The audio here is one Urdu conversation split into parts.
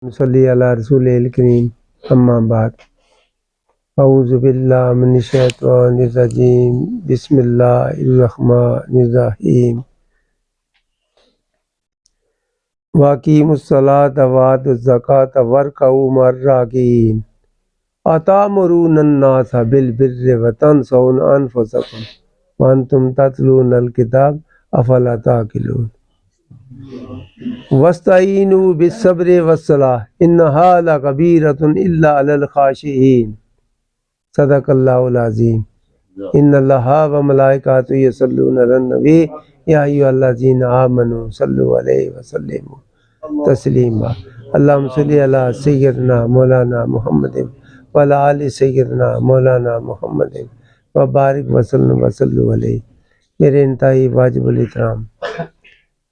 صلی علی رسول الکریم اما بعد اعوذ باللہ من الشیطان الرجیم بسم اللہ الرحمن الرحیم واقیموا الصلاۃ وآتوا الزکاۃ وارکعوا مع الراکعین اتأمرون الناس بالبر وتنسون انفسکم وانتم تتلون الکتاب افلا تعقلون وَاسْتَعِینُوا بِالصَّبْرِ وَالصَّلَاةِ إِنَّهَا لَکَبِیرَةٌ إِلَّا عَلَى الْخَاشِعِینَ صدق اللہ العظیم۔ ان اللہ وملائکتہ یصلون علی النبی یا ایھا الذین آمنوا صلوا علیہ وسلموا تسلیما اللہم صلی علی سیدنا مولانا محمد وعلی آل سیدنا مولانا محمد وبارک وسلم وصلوا علیہ۔ میرے انتہائی واجب الاحترام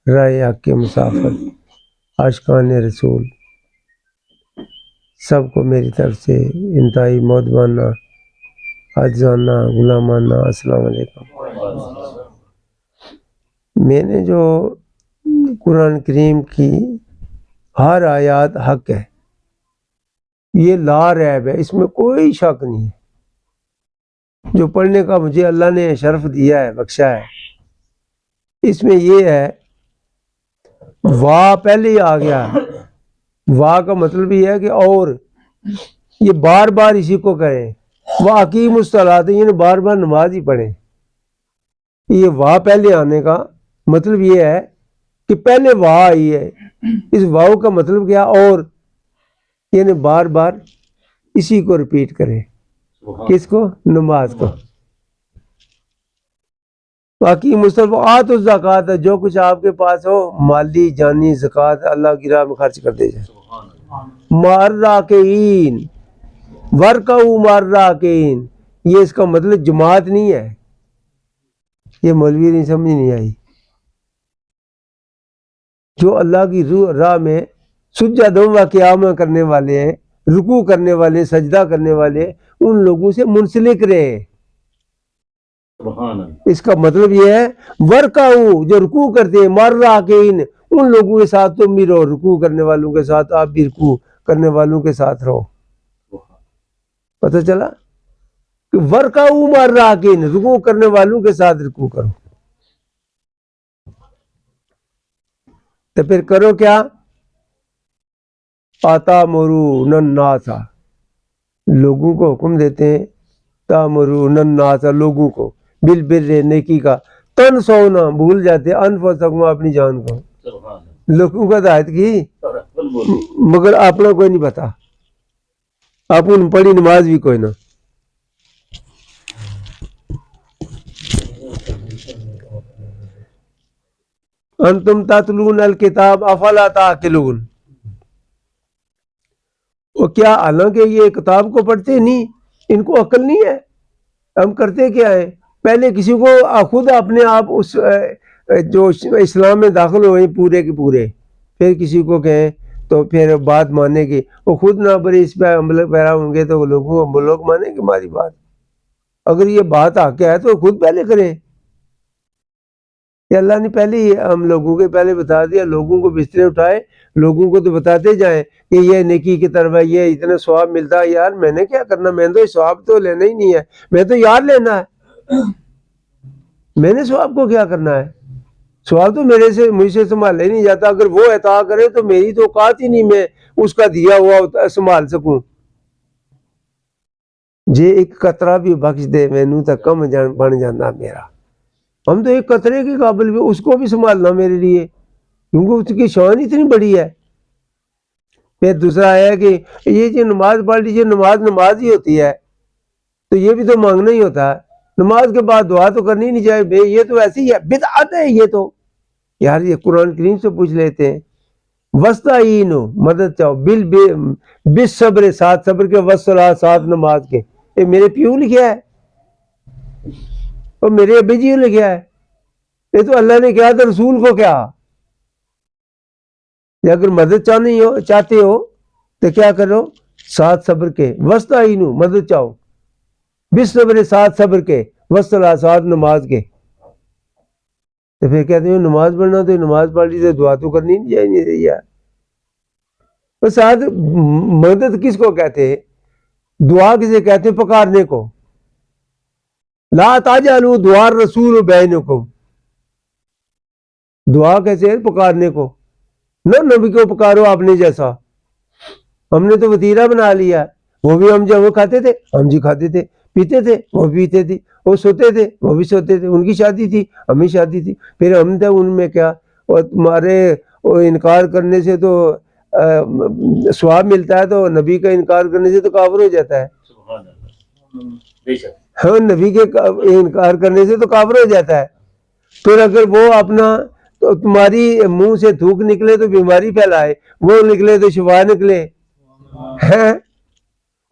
رائے حق کے مسافر عاشقان رسول سب کو میری طرف سے انتہائی مودبانہ عاجزانہ غلامانہ السلام علیکم۔ میں نے جو قرآن کریم کی ہر آیات حق ہے، یہ لا ریب ہے، اس میں کوئی شک نہیں ہے۔ جو پڑھنے کا مجھے اللہ نے شرف دیا ہے، بخشا ہے، اس میں یہ ہے وا پہلے ہی آ گیا۔ وا کا مطلب یہ ہے کہ اور یہ بار بار اسی کو کریں، واقیم الصلاۃ، یعنی بار بار نماز ہی پڑھیں۔ یہ وا پہلے آنے کا مطلب یہ ہے کہ پہلے وا آئی ہے، اس واو کا مطلب کیا؟ اور یعنی بار بار اسی کو ریپیٹ کریں۔ کس کو؟ نماز کو۔ باقی مصطفیٰ الزکوٰۃ، جو کچھ آپ کے پاس ہو مالی جانی زکوٰۃ اللہ کی راہ میں خرچ کر دے جائے۔ مع الراکعین، وارکعوا مع الراکعین، یہ اس کا مطلب جماعت نہیں ہے، یہ مولوی نہیں سمجھ نہیں آئی۔ جو اللہ کی راہ میں سجدہ و قیام کرنے والے ہیں، رکوع کرنے والے، سجدہ کرنے والے، ان لوگوں سے منسلک رہے۔ اس کا مطلب یہ ہے ورکعوا، جو رکوع کرتے ہیں، مع الراکعین، ان لوگوں کے ساتھ تم بھی رہو، رکوع کرنے والوں کے ساتھ آپ بھی رکوع کرنے والوں کے ساتھ رہو۔ پتہ چلا کہ ورکعوا مع الراکعین، رکوع کرنے والوں کے ساتھ رکوع کرو۔ تو پھر کرو کیا؟ اتأمرون الناس، لوگوں کو حکم دیتے ہیں، تأمرون الناس، لوگوں کو، بالبر، نیکی کا، تنسونا، بھول جاتے، انفسکم، اپنی جان کو۔ لوگوں کا ہدایت کی مگر اپنا کوئی نہیں پتا، اپن پڑھی نماز بھی کوئی نہ۔ انتم تتلون الکتاب افلا تعقلون، اور کیا حالانکہ یہ کتاب کو پڑھتے نہیں، ان کو عقل نہیں ہے؟ ہم کرتے کیا ہے؟ پہلے کسی کو خود اپنے آپ اس جو اسلام میں داخل ہوئے پورے کے پورے، پھر کسی کو کہیں تو پھر بات ماننے کی، وہ خود نہ بڑے اس پہ عمل پیرا ہوں گے تو وہ لوگ مانیں گے ہماری بات۔ اگر یہ بات حق ہے تو خود پہلے کریں۔ یہ اللہ نے پہلے ہی ہم لوگوں کے پہلے بتا دیا، لوگوں کو بسترے اٹھائے، لوگوں کو تو بتاتے جائیں کہ یہ نیکی کی طرف ہے، یہ اتنا ثواب ملتا ہے۔ یار میں نے کیا کرنا، میں نے تو ثواب تو لینا ہی نہیں ہے، میں تو یاد لینا ہے، میں نے ثواب کو کیا کرنا ہے؟ ثواب تو مجھ سے سنبھالا ہی نہیں جاتا۔ اگر وہ عطا کرے تو میری تو اوقات ہی نہیں میں اس کا دیا ہوا سنبھال سکوں۔ جے ایک قطرہ بھی بخش دے مینوں تا کم بن جانا میرا۔ ہم تو ایک قطرے کے قابل بھی، اس کو بھی سنبھالنا میرے لیے، کیونکہ اس کی شان اتنی بڑی ہے۔ پھر دوسرا ہے کہ یہ جو نماز پڑھ لیجیے، نماز ہی ہوتی ہے، تو یہ بھی تو مانگنا ہی ہوتا ہے۔ نماز کے بعد دعا تو کرنی نہیں چاہیے، یہ تو ایسی ہی ہے، بدعت ہے یہ تو۔ یار یہ قرآن کریم سے پوچھ لیتے ہیں، وَاسْتَعِینُوا، مدد چاہو، بالصبر، ساتھ صبر کے، والصلاۃ، ساتھ نماز کے۔ یہ میرے پیو لکھا ہے اور میرے ابی جی لکھا ہے، یہ تو اللہ نے کیا تو رسول کو کیا۔ اگر مدد چاہتے ہو تو کیا کرو؟ ساتھ صبر کے، وَاسْتَعِینُوا، مدد چاہو، بالصبر، ساتھ صبر کے، والصلاۃ، ساتھ نماز کے۔ تو پھر کہتے ہیں نماز پڑھنا، تو نماز پڑھ لی تو دعا تو کرنی نہیں چاہیے یار۔ اور ساتھ مدد کس کو کہتے ہیں؟ دعا کسے کہتے ہیں؟ پکارنے کو. لا تجعلوا دعاء الرسول بینکم، دعا کیسے ہے؟ پکارنے کو. نہ نبی کو پکارو اپنے جیسا. ہم نے تو وتیرہ بنا لیا. وہ بھی ہم جب وہ کھاتے تھے ہم جی کھاتے تھے، پیتے تھے وہ بھی پیتے تھے، وہ سوتے تھے وہ بھی سوتے تھے، ان کی شادی تھی ہمیں شادی تھی، پھر ہم تھے ان میں کیا. اور تمہارے انکار کرنے سے تو ثواب ملتا ہے، تو نبی کا انکار کرنے سے تو کافر ہو جاتا ہے. ہاں، نبی کے انکار کرنے سے تو کافر ہو جاتا ہے. پھر اگر وہ اپنا تو تمہاری منہ سے تھوک نکلے تو بیماری پھیلائے، وہ نکلے تو شفا نکلے ہیں.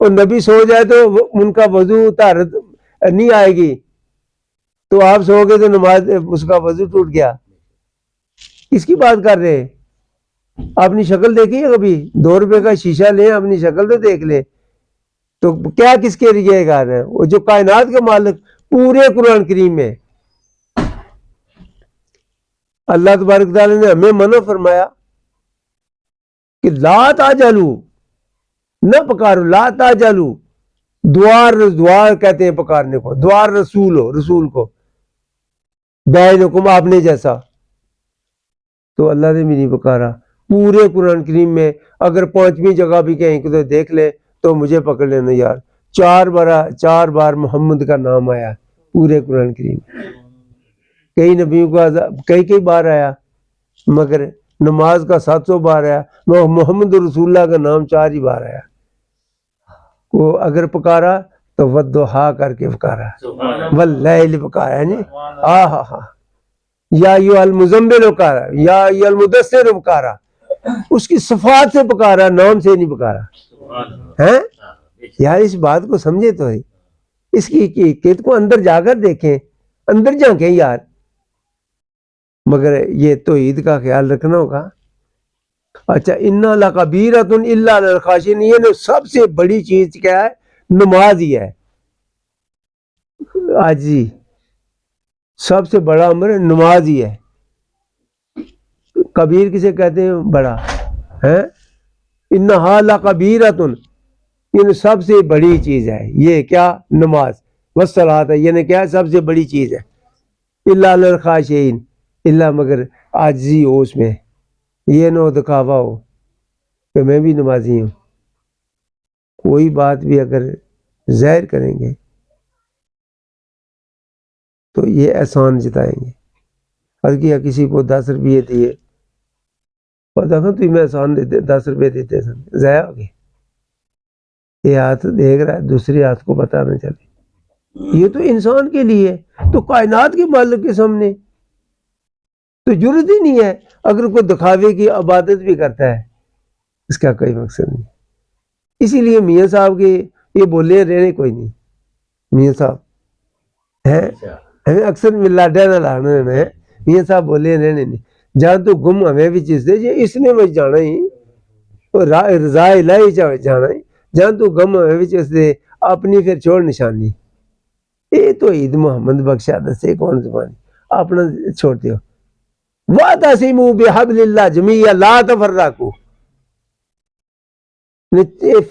اور نبی سو جائے تو ان کا وضو طہارت نہیں آئے گی، تو آپ سو گئے تو نماز اس کا وضو ٹوٹ گیا. کس کی بات کر رہے ہیں؟ اپنی شکل دیکھی ہے کبھی؟ 2 روپے کا شیشہ لیں، اپنی شکل تو دیکھ لیں. تو کیا کس کے لیے گا رہے ہیں؟ وہ جو کائنات کے مالک پورے قرآن کریم میں اللہ تبارک تعالیٰ نے ہمیں منع فرمایا کہ لا تجعلوا، نہ پکارو، لا تجعلوا دعا کہتے ہیں پکارنے کو، دعا رسول ہو، رسول کو، بینکم اپنے جیسا. تو اللہ نے بھی نہیں پکارا. پورے قرآن کریم میں اگر 5ویں جگہ بھی کہیں کہ تو دیکھ لے تو مجھے پکڑ لینا یار، 4 بار محمد کا نام آیا پورے قرآن کریم. کئی نبیوں کا کئی بار آیا، مگر نماز کا 700 بار آیا، محمد رسول اللہ کا نام 4 ہی بار آیا. وہ اگر پکارا تو والضحیٰ کر کے پکارا، واللیل پکارا ہے. ہاں یا ایھا المزمل پکارا، یا ایھا المدثر پکارا. اس کی صفات سے پکارا، نام سے نہیں پکارا ہیں. یار اس بات کو سمجھے تو ہے، اس کی حقیقت کو اندر جا کر دیکھیں، اندر جھانکیں یار. مگر یہ توحید کا خیال رکھنا ہوگا. اچھا، انا لکبیرۃ الا علی الخاشعین، یہ سب سے بڑی چیز کیا ہے؟ نماز ہی ہے. آج جی سب سے بڑا امر نماز ہی ہے. کبیر کسے کہتے ہیں؟ بڑا ہے. انہا لکبیرۃ، یہ سب سے بڑی چیز ہے. یہ کیا؟ نماز. والصلاۃ، یہ کیا؟ سب سے بڑی چیز ہے. الا علی الخاشعین، الا مگر عاجزی ہو اس میں، یہ نہ ہو دکھاوا ہو کہ میں بھی نمازی ہوں. کوئی بات بھی اگر ظاہر کریں گے تو یہ احسان جتائیں گے. اور کیا کسی کو 10 روپے دیے اور دیکھو تمہیں احسان دیتے، 10 روپے دیتے سن، ضائع ہو گئے. یہ ہاتھ دیکھ رہا ہے، دوسرے ہاتھ کو پتہ نہ چلے. یہ تو انسان کے لیے، تو کائنات کے مالک کے سامنے تو ضرورت ہی نہیں ہے. اگر کوئی دکھاوے کی عبادت بھی کرتا ہے اس کا کوئی مقصد نہیں. اسی لیے میاں صاحب کے یہ بولے رہنے کوئی نہیں. میاں صاحب ہمیں اکثر ملاڈا نہ لانا ہے. میاں صاحب بولے رہنے نہیں، جہاں تو گم ہمیں بھی چیز دے، اس نے مجھ جانا ہی رضا الہی جانا ہی. جہاں تو غم ہمیں بھی چیز دے، اپنی پھر چھوڑ نشانی. یہ تو عید محمد بخشا دسے کون زبانی اپنا چھوڑتے ہو. وَاعْتَصِمُوا بِحَبْلِ اللَّهِ جَمِيعًا لَا تَفَرَّقُوا،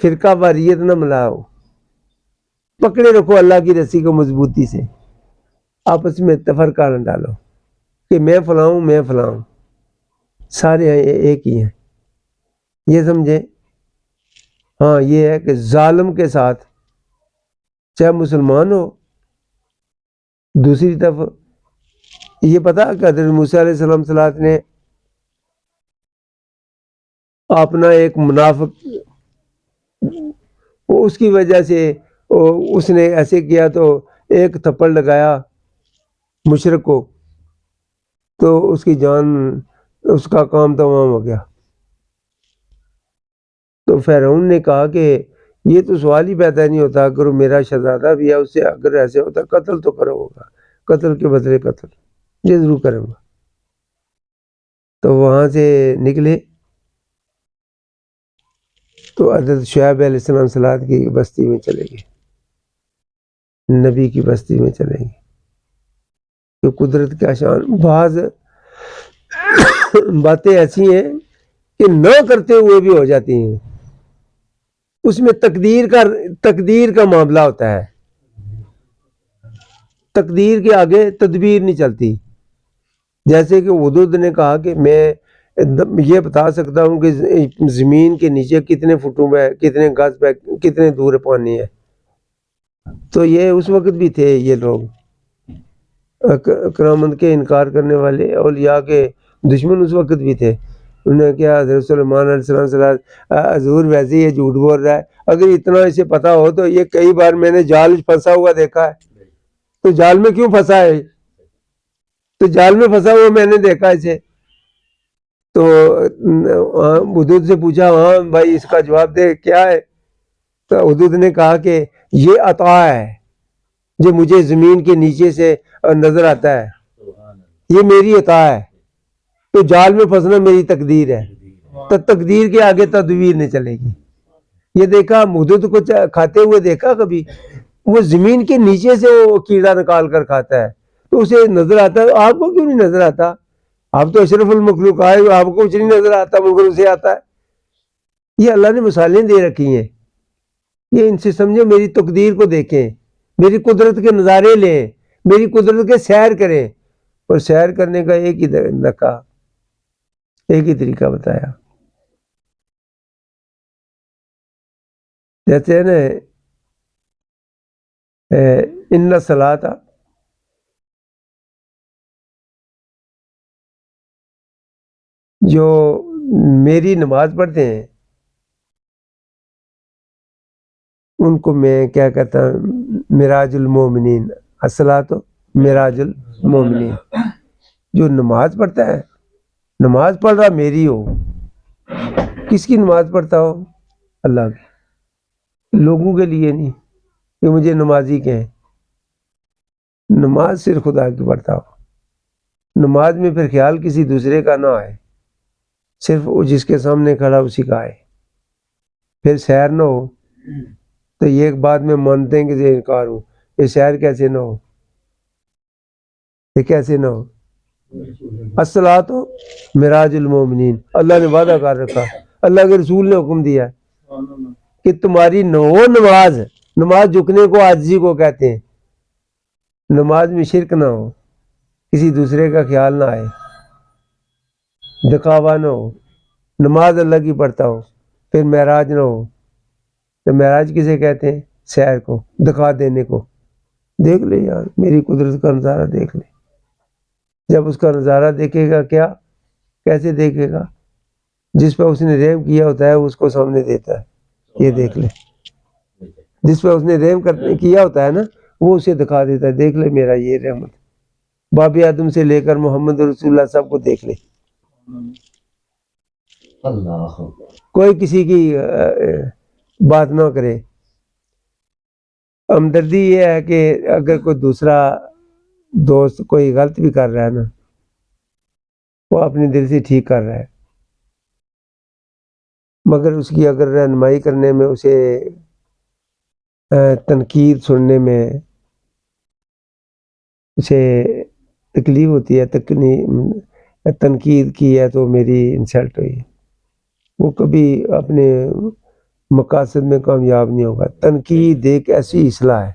فرقہ واریت نہ ملاؤ، پکڑے رکھو اللہ کی رسی کو مضبوطی سے، آپس میں تفرقہ نہ ڈالو کہ میں فلاں میں فلاں. سارے ایک ہی ہیں، یہ سمجھے. ہاں یہ ہے کہ ظالم کے ساتھ چاہے مسلمان ہو، دوسری طرف یہ پتا کہ حضرت موسیٰ علیہ السلام صلاۃ نے اپنا ایک منافق اس کی وجہ سے اس نے ایسے کیا تو ایک تھپڑ لگایا مشرک کو، تو اس کی جان، اس کا کام تمام ہو گیا. تو فرعون نے کہا کہ یہ تو سوال ہی پیدا نہیں ہوتا، اگر میرا شہزادہ بھی ہے اس سے اگر ایسے ہوتا قتل تو کرو ہوگا، قتل کے بدلے قتل یہ ضرور کروں گا. تو وہاں سے نکلے تو حضرت شعیب علیہ السلام صلاۃ کی بستی میں چلے گئے، نبی کی بستی میں چلے گئے. تو قدرت کا شان. بعض باتیں ایسی ہیں کہ نہ کرتے ہوئے بھی ہو جاتی ہیں. اس میں تقدیر کا معاملہ ہوتا ہے. تقدیر کے آگے تدبیر نہیں چلتی. جیسے کہ حدود نے کہا کہ میں یہ بتا سکتا ہوں کہ زمین کے نیچے کتنے فٹوں میں، کتنے گز پہ، کتنے دور پانی ہے. تو یہ اس وقت بھی تھے یہ لوگ کرامت کے انکار کرنے والے، اولیاء کے دشمن اس وقت بھی تھے. انہوں نے کیا حضرت سلیمان علیہ السلام سے حضور ویسے یہ جھوٹ بول رہا ہے. اگر اتنا اسے پتا ہو تو یہ کئی بار میں نے جال پھنسا ہوا دیکھا ہے. تو جال میں کیوں پھنسا ہے؟ تو جال میں پھنسا ہوا میں نے دیکھا اسے. تو حدود سے پوچھا ہاں بھائی اس کا جواب دے کیا ہے. تو حدود نے کہا کہ یہ عطا ہے جو مجھے زمین کے نیچے سے نظر آتا ہے، یہ میری عطا ہے. تو جال میں پھنسنا میری تقدیر ہے. تو تقدیر کے آگے تدبیر نہیں چلے گی. یہ دیکھا حدود کو کھاتے ہوئے دیکھا کبھی؟ وہ زمین کے نیچے سے وہ کیڑا نکال کر کھاتا ہے تو اسے نظر آتا ہے. آپ کو کیوں نہیں نظر آتا؟ آپ تو اشرف المخلوق آئے، آپ کو کچھ نہیں نظر آتا مگر اسے آتا ہے. یہ اللہ نے مثالیں دے رکھی ہیں. یہ ان سے سمجھو، میری تقدیر کو دیکھیں، میری قدرت کے نظارے لیں، میری قدرت کے سیر کریں. اور سیر کرنے کا ایک ہی دکا، ایک ہی طریقہ بتایا. کہتے ہیں نا ان الصلاۃ جو میری نماز پڑھتے ہیں ان کو میں کیا کہتا ہوں، معراج المومنین. الصلاۃ معراج المومنین. جو نماز پڑھتا ہے، نماز پڑھ رہا میری ہو، کس کی نماز پڑھتا ہو؟ اللہ کی. لوگوں کے لیے نہیں کہ مجھے نمازی کہیں. نماز صرف خدا کی پڑھتا ہو. نماز میں پھر خیال کسی دوسرے کا نہ آئے، صرف وہ جس کے سامنے کھڑا اسی کا آئے. پھر سیر نہ ہو تو یہ ایک بات میں مانتے ہیں کہ یہ انکار ہوں، یہ سیر کیسے نہ ہو؟ یہ کیسے نہ ہو؟ الصلاۃ معراج المومنین. اللہ نے وعدہ کر رکھا، اللہ کے رسول نے حکم دیا کہ تمہاری نماز، نماز جھکنے کو عاجزی کو کہتے ہیں. نماز میں شرک نہ ہو، کسی دوسرے کا خیال نہ آئے، دکھاوا نہ ہو. نماز اللہ کی پڑھتا ہو. پھر معراج نہ ہو. تو معراج کسے کہتے ہیں؟ سیر کو، دکھا دینے کو. دیکھ لے یار میری قدرت کا نظارہ دیکھ لے. جب اس کا نظارہ دیکھے گا کیا، کیسے دیکھے گا؟ جس پہ اس نے رحم کیا ہوتا ہے اس کو سامنے دیتا ہے، یہ دیکھ لے. جس پہ اس نے رحم کیا ہوتا ہے نا وہ اسے دکھا دیتا ہے، دیکھ لے میرا یہ رحمت. باب آدم سے لے کر محمد رسول اللہ سب کو دیکھ لے. کوئی کسی کی بات نہ کرے. ہمدردی یہ ہے کہ اگر کوئی دوسرا دوست کوئی غلط بھی کر رہا ہے نا، وہ اپنے دل سے ٹھیک کر رہا ہے، مگر اس کی اگر رہنمائی کرنے میں، اسے تنقید سننے میں اسے تکلیف ہوتی ہے، تنقید کی ہے تو میری انسلٹ ہوئی، وہ کبھی اپنے مقاصد میں کامیاب نہیں ہوگا. تنقید ایک ایسی اصلاح ہے.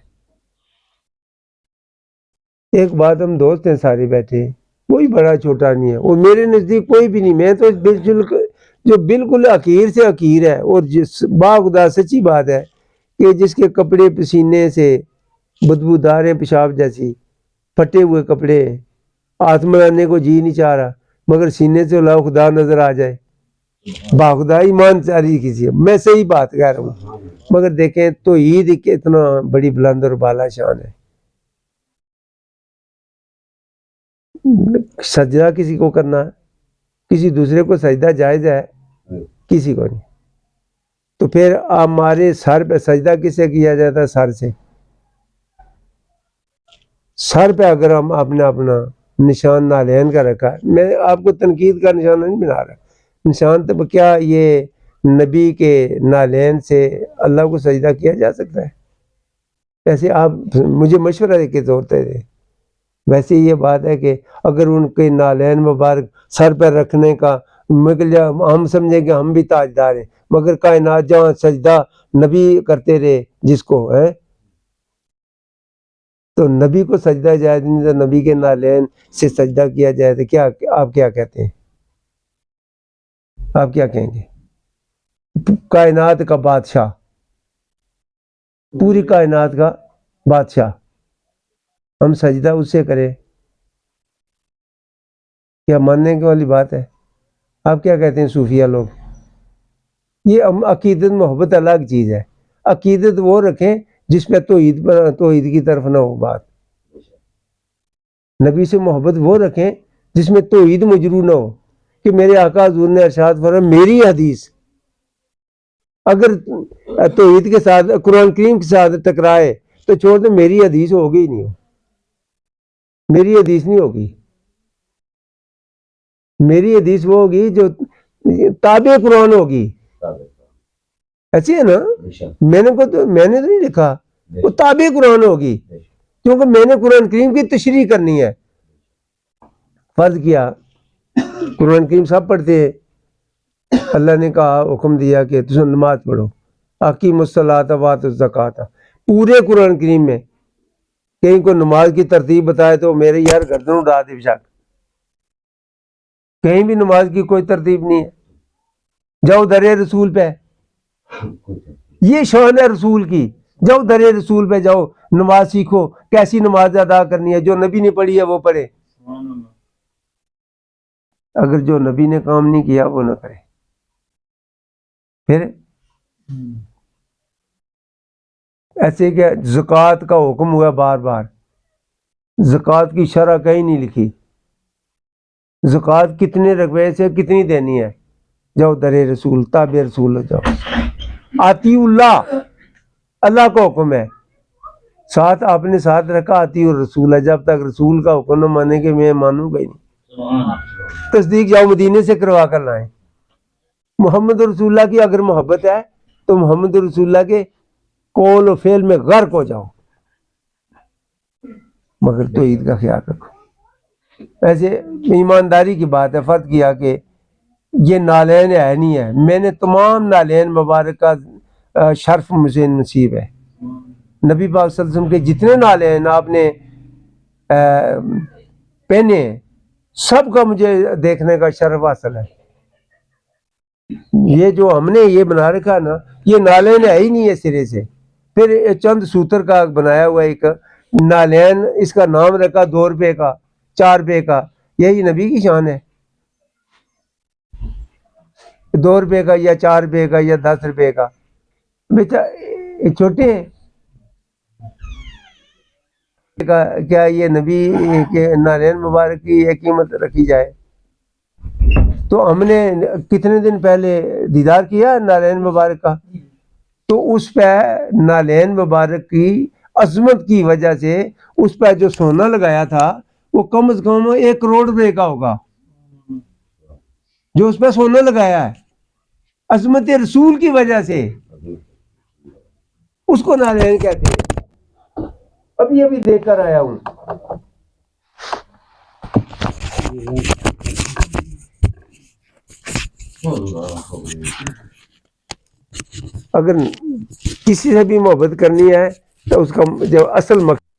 ایک بات، ہم دوست ہیں سارے بیٹھے، کوئی بڑا چھوٹا نہیں ہے، اور میرے نزدیک کوئی بھی نہیں. میں تو جو بالکل حقیر سے حقیر ہے، اور جس باخدا سچی بات ہے کہ جس کے کپڑے پسینے سے بدبودار ہیں، پیشاب جیسی، پھٹے ہوئے کپڑے، ہاتھ ملانے کو جی نہیں چاہ رہا، مگر سینے سے اللہ خدا نظر آ جائے. باخدا ایمان چاری کسی ہے، میں صحیح بات کہہ رہا ہوں. مگر دیکھیں تو عید اتنا بڑی بلند اور بالا شان ہے. سجدہ کسی کو کرنا، کسی دوسرے کو سجدہ جائز ہے؟ کسی کو نہیں. تو پھر ہمارے سر پہ سجدہ کسے کیا جاتا ہے؟ سر سے. سر پہ اگر ہم اپنا نشان نالین کا رکھا، میں آپ کو تنقید کا نشانہ نہیں بنا رہا، نشان تو کیا یہ نبی کے نالین سے اللہ کو سجدہ کیا جا سکتا ہے؟ ایسے آپ مجھے مشورہ دے کے توڑتے تھے. ویسے یہ بات ہے کہ اگر ان کے نالین مبارک سر پر رکھنے کا ہم سمجھیں کہ ہم بھی تاجدار ہیں، مگر کائنات جہاں سجدہ نبی کرتے رہے جس کو ہے، تو نبی کو سجدہ جائز نہیں، تو نبی کے نالین سے سجدہ کیا جائے تو کیا آپ کیا کہتے ہیں؟ آپ کیا کہیں گے؟ کائنات کا بادشاہ، پوری کائنات کا بادشاہ، ہم سجدہ اس سے کریں، کیا ماننے کی والی بات ہے؟ آپ کیا کہتے ہیں صوفیہ لوگ؟ یہ عقیدت محبت الگ چیز ہے، عقیدت وہ رکھیں جس پہ توحید کی طرف نہ ہو بات، نبی سے محبت وہ رکھیں جس میں توحید مجرو نہ ہو، کہ میرے آقا حضور نے ارشاد فرمایا میری حدیث اگر توحید کے ساتھ قرآن کریم کے ساتھ ٹکرائے تو چھوڑ دیں، میری حدیث ہوگی ہی نہیں، میری حدیث نہیں ہوگی، میری حدیث وہ ہوگی جو تابع قرآن ہوگی، ایسی ہے نا؟ میں نے تو نہیں لکھا، وہ تابع قرآن ہوگی، کیونکہ میں نے قرآن کریم کی تشریح کرنی ہے، فرض کیا قرآن کریم سب پڑھتے ہیں، اللہ نے کہا حکم دیا کہ تم نماز پڑھو، اقیموا الصلاۃ وآتوا الزکوٰۃ، پورے قرآن کریم میں کہیں کو نماز کی ترتیب بتائے تو میرے یار گردن اڑا دے بشک، کہیں بھی نماز کی کوئی ترتیب نہیں ہے، جاؤ در رسول پہ، یہ شان ہے رسول کی، جاؤ در رسول پہ جاؤ، نماز سیکھو، کیسی نماز ادا کرنی ہے، جو نبی نے پڑھی ہے وہ پڑھے، اگر جو نبی نے کام نہیں کیا وہ نہ کرے۔ پھر ایسے کہ زکوٰۃ کا حکم ہوا بار بار، زکوٰۃ کی شرح کہیں نہیں لکھی، زکوٰۃ کتنے رقبے سے کتنی دینی ہے، جاؤ در رسول تابع رسول جاؤ، آتی اللہ، اللہ کا حکم ہے، ساتھ آپ نے ساتھ رکھا آتی الرسول ہے، جب تک رسول کا حکم نہ مانے کہ میں مانوں گا ہی نہیں، تصدیق جاؤ مدینے سے کروا کر لائیں، محمد رسول اللہ کی اگر محبت ہے تو محمد رسول اللہ کے قول و فعل میں غرق ہو جاؤ، مگر توحید کا خیال رکھو۔ ایسے ایمانداری کی بات ہے، فرض کیا کہ یہ نالین ہے نہیں ہے، میں نے تمام نالین مبارک کا شرف مجھے نصیب ہے، نبی پاک صلی اللہ علیہ وسلم کے جتنے نالین آپ نے پہنے سب کا مجھے دیکھنے کا شرف حاصل ہے، یہ جو ہم نے یہ بنا رکھا نا یہ نالین ہے ہی نہیں ہے سرے سے، پھر چند سوتر کا بنایا ہوا ایک نالین، اس کا نام رکھا 2 روپے کا 4 روپے کا، یہی نبی کی شان ہے، 2 روپے کا یا 4 روپے کا یا 10 روپے کا، بیٹا چھوٹے ہیں، کیا یہ نبی کے نالین مبارک کی یہ قیمت رکھی جائے؟ تو ہم نے کتنے دن پہلے دیدار کیا نالین مبارک کا، تو اس پہ نالین مبارک کی عظمت کی وجہ سے اس پہ جو سونا لگایا تھا وہ کم از کم 1 کروڑ روپے کا ہوگا، جو اس پہ سونا لگایا ہے عظمت رسول کی وجہ سے، اس کو نالین کہتے ہیں، ابھی دیکھ کر آیا ہوں۔ اگر کسی سے بھی محبت کرنی ہے تو اس کا جو اصل مقصد